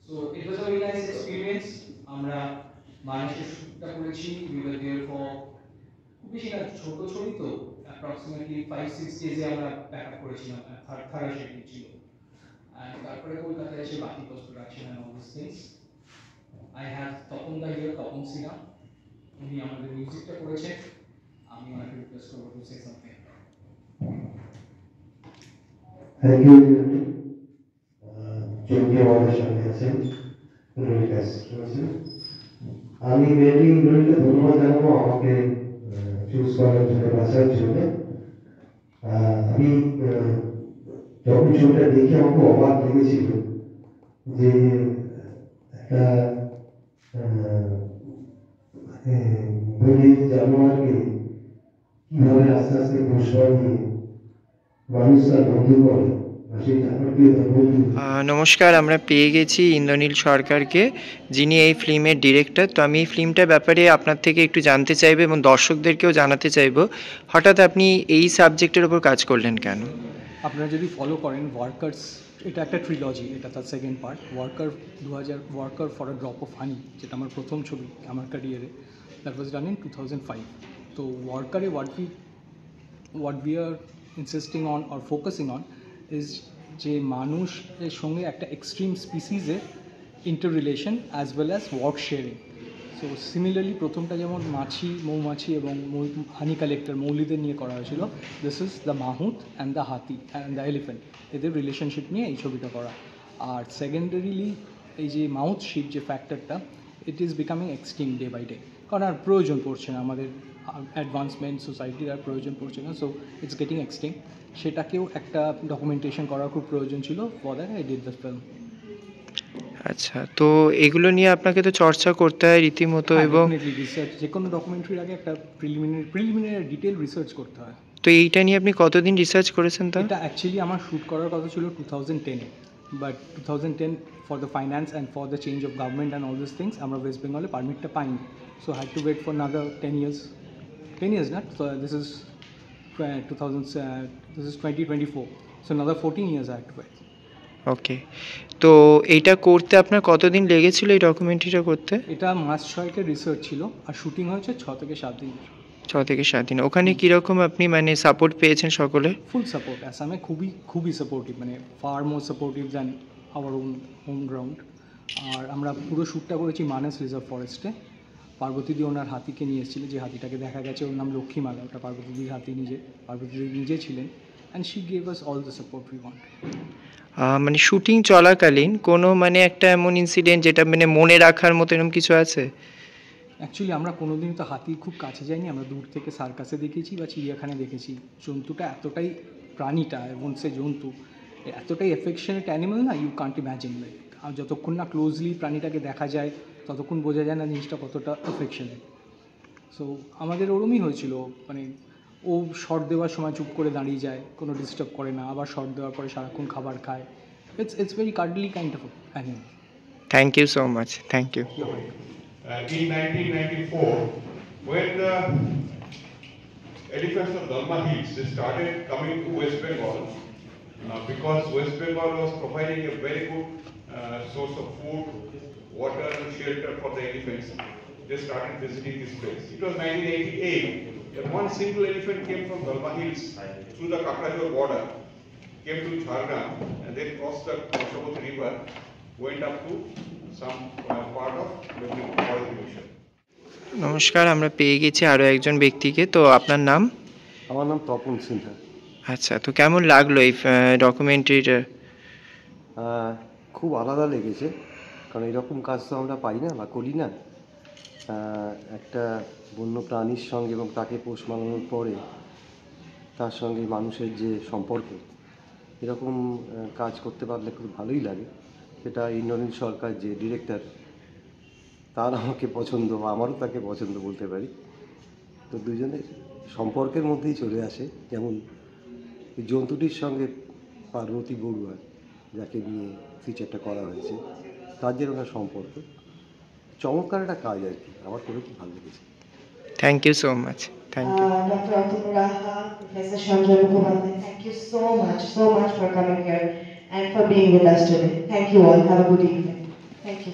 So it was a very nice experience. আমরা মানুষের শুটটা করেছি, we were there for খুব বেশি না, ছোট ছবি তো approximately 5-6 days আমরা ব্যাকআপ করেছিলাম, থারা শিফটিং ছিল। আর তারপরে কলকাতায় এসে বাকি post production and all this things. I have Tapan da here, Tapan Sinha, উনি আমাদের মিউজিকটা করেছেন। আমি ওনাকে রিকোয়েস্ট করবো to say something. Thank you জঙ্গি আমাদের সঙ্গে আছেন, আমি মেনলি ইন্দ্রনীলকে ধন্যবাদ জানাবো আমাকে চুজ করার জন্য, বাঁচার জন্য। আমি যখন ছবিটা দেখে আমাকে অবাক লেগেছিল যে একটা বলির জানোয়ারকে কিভাবে আস্তে আস্তে ঘোষণা নিয়ে মানুষ তার বন্ধু করে। নমস্কার, আমরা পেয়ে গেছি ইন্দ্রনীল সরকারকে, যিনি এই ফিল্মের ডিরেক্টর। তো আমি এই ফিল্মটার ব্যাপারে আপনার থেকে একটু জানতে চাইবো এবং দর্শকদেরকেও জানাতে চাইবো, হঠাৎ আপনি এই সাবজেক্টের ওপর কাজ করলেন কেন? আপনারা যদি ফলো করেন ওয়ার্কার্স, এটা একটা ট্রিলজি, এটা তার second part. Worker for a drop of হানি, যেটা আমার প্রথম ছবি আমার ক্যারিয়ারে, দ্যাট ওয়াজ ডান ইন 2005। তো ওয়ার্কারে what we are insisting on or focusing on is যে মানুষের সঙ্গে একটা এক্সট্রিম স্পিসিসের interrelation as well as work sharing. So similarly প্রথমটা যেমন মৌমাছি এবং হানি কালেক্টর মৌলিদের নিয়ে করা হয়েছিল, this is the Mahut and the হাতি অ্যান্ড দ্য এলিফেন্ট, এদের রিলেশনশিপ নিয়ে এই ছবিটা করা। আর সেকেন্ডারিলি এই যে মাউথশিপ যে ফ্যাক্টরটা, it is becoming extinct day by day, কারণ আর প্রয়োজন পড়ছে না, আমাদের অ্যাডভান্সমেন্ট সোসাইটির আর প্রয়োজন পড়ছে না, সো ইটস গেটিং এক্সটিং। সেটাকেও একটা ডকুমেন্টেশন করার খুব প্রয়োজন ছিল, for that I did the film. আচ্ছা, তো এগুলো নিয়ে আপনাকে তো চর্চা করতে হয় রীতিমতো, এবং রিসার্চ, যে কোনো ডকুমেন্টারির আগে একটা প্রিলিমিনারি ডিটেল রিসার্চ করতে হয়। তো এইটা নিয়ে আপনি কতদিন রিসার্চ করেছেন? তা এটা অ্যাকচুয়ালি আমার শ্যুট করার কথা ছিল 2010-এ, but 2010 for the finance and for the change of government and all this things আমরা ওয়েস্ট বেঙ্গলে পারমিটটা পাইনি, so had to wait for another 10 years not, so this is 2024, so another 14 years I had to wait. ওকে, তো এইটা করতে আপনার কতদিন লেগেছিল, এই ডকুমেন্টারিটা করতে? এটা মাস 6-এর রিসার্চ ছিল, আর শুটিং হয়েছে 6 থেকে 7 দিন। 6 থেকে 7 দিন। ওখানে কীরকম আপনি মানে সাপোর্ট পেয়েছেন সকলে? ফুল সাপোর্ট, আসামে খুবই সাপোর্টিভ, মানে far more supportive than our home ground. আর আমরা পুরো শ্যুটটা করেছি মানস রিজার্ভ ফরেস্টে। পার্বতীদি ওনার হাতিকে নিয়ে এসেছিলেন, যে হাতিটাকে দেখা গেছে ওর নাম লক্ষ্মীমালা, ওটা পার্বতীদির হাতি, পার্বতীদি নিজে ছিলেন, and she gave us all the support we want. মানে শুটিং চলাকালীন কোনো মানে একটা এমন ইনসিডেন্ট যেটা মানে মনে রাখার মতো এরকম কিছু আছে? অ্যাকচুয়ালি আমরা কোনোদিন তো হাতির খুব কাছে যাইনি, আমরা দূর থেকে সার্কাসে দেখেছি বা চিড়িয়াখানায় দেখেছি। জন্তুটা এতটাই, প্রাণীটা এবং সে জন্তু এতটাই এফেকশনেট অ্যানিমাল না, ইউ কান্ট ইম্যাজিন। লাইক যতক্ষণ না ক্লোজলি প্রাণীটাকে দেখা যায় ততক্ষণ বোঝা যায় না জিনিসটা কতটা এফেকশনেট। সো আমাদের ওরমই হয়েছিল, মানে ও শট দেওয়ার সময় চুপ করে দাঁড়িয়ে যায়, কোনো ডিস্টার্ব করে না, আবার শট দেওয়ার পরে সারাক্ষণ খাবার খায়। It's very cuddly kind of animal. Thank you so much, thank you. In 1994, when the elephants of Dalma Hills they started coming to West Bengal, because West Bengal was providing a very good source of food, water and shelter for the elephants, they started visiting this place. It was 1988 that one single elephant came from Dalma Hills through the Kakrajor border, came to Jhargram and then crossed the Koshabot river, went up to some part of Forest Division. নমস্কার, আমরা পেয়ে গেছি আরও একজন ব্যক্তিকে। তো আপনার নাম? আমার নাম তপন সিনহা। আচ্ছা, তো কেমন লাগলো এই ডকুমেন্টারিটা? খুব আলাদা লেগেছে, কারণ এরকম কাজ তো আমরা পাই না বা করি না। একটা বন্য প্রাণীর সঙ্গে এবং তাকে পোষ মানানোর পরে তার সঙ্গে মানুষের যে সম্পর্ক, এরকম কাজ করতে পারলে খুব ভালোই লাগে। সেটা ইন্দ্রনীল সরকার যে ডিরেক্টর, তার আমাকে পছন্দ বা আমারও তাকে পছন্দ বলতে পারি। তো দুজনের সম্পর্কের মধ্যেই চলে আসে, যেমন এই জন্তুটির সঙ্গে পার্বতী বড়ুয়া, যাকে নিয়ে ফিচারটা করা হয়েছে, তার যে ওনার সম্পর্ক, চমৎকার একটা কাজ আর কি, আমার খুবই খুব ভালো লেগেছে। Thank you so much. Thank you. Dr. Atul Raha, Professor Chandra Mukhopadhyay, thank you so much for coming here and for being with us today. Thank you all. Have a good evening. Thank you.